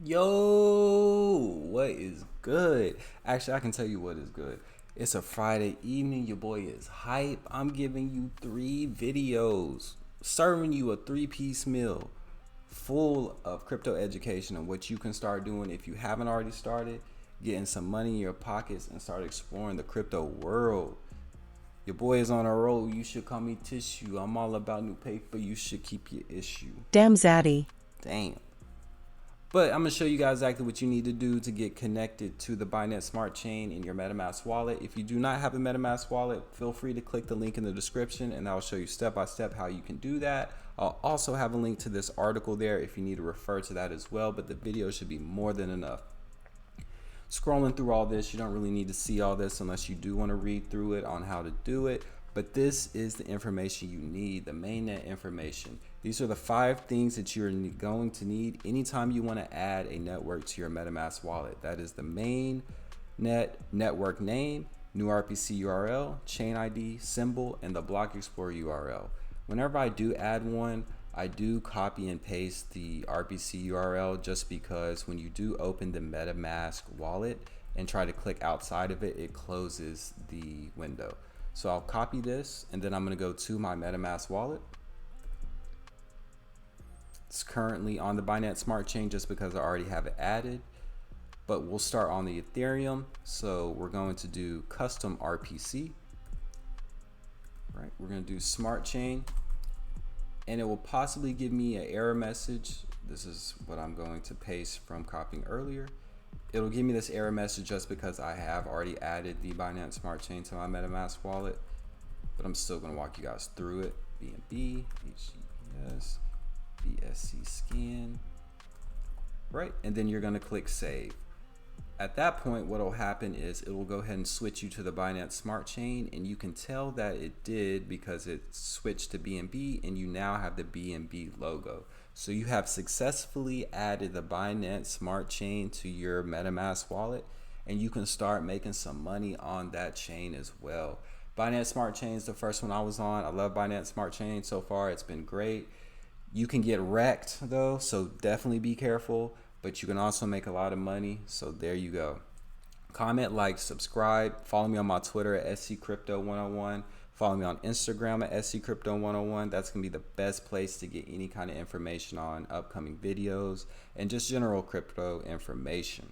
Yo, what is good? Actually, I can tell you what is good. It's a Friday evening. Your boy is hype. I'm giving you 3 videos, serving you a three-piece meal full of crypto education and what you can start doing if you haven't already started, getting some money in your pockets and start exploring the crypto world. Your boy is on a roll. You should call me Tissue. I'm all about new paper. You should keep your issue. Damn Zaddy. Damn. But I'm going to show you guys exactly what you need to do to get connected to the Binance Smart Chain in your Metamask wallet. If you do not have a Metamask wallet, feel free to click the link in the description and I'll show you step by step how you can do that. I'll also have a link to this article there if you need to refer to that as well, but the video should be more than enough. Scrolling through all this, you don't really need to see all this unless you do want to read through it on how to do it. But this is the information you need, the mainnet information. These are the 5 things that you're going to need anytime you want to add a network to your MetaMask wallet. That is the main network name, new RPC URL, chain ID, symbol, and the block explorer URL. Whenever I do add one, I do copy and paste the RPC URL just because when you do open the MetaMask wallet and try to click outside of it, it closes the window. So I'll copy this and then I'm going to go to my MetaMask wallet. It's currently on the Binance Smart Chain just because I already have it added, but we'll start on the Ethereum. So we're going to do custom RPC, right? We're going to do Smart Chain and it will possibly give me an error message. This is what I'm going to paste from copying earlier. It'll give me this error message just because I have already added the Binance Smart Chain to my MetaMask wallet, but I'm still going to walk you guys through it. BNB, HTTPS, BSC scan, right? And then you're going to click save. At that point, what will happen is it will go ahead and switch you to the Binance Smart Chain, and you can tell that it did because it switched to BNB and you now have the BNB logo. So you have successfully added the Binance Smart Chain to your MetaMask wallet, and you can start making some money on that chain as well. Binance Smart Chain is the first one I was on. I love Binance Smart Chain so far. It's been great. You can get wrecked though, so definitely be careful, but you can also make a lot of money. So there you go. Comment, like, subscribe. Follow me on my Twitter at SCCrypto101. Follow me on Instagram at SCCrypto101. That's going to be the best place to get any kind of information on upcoming videos and just general crypto information.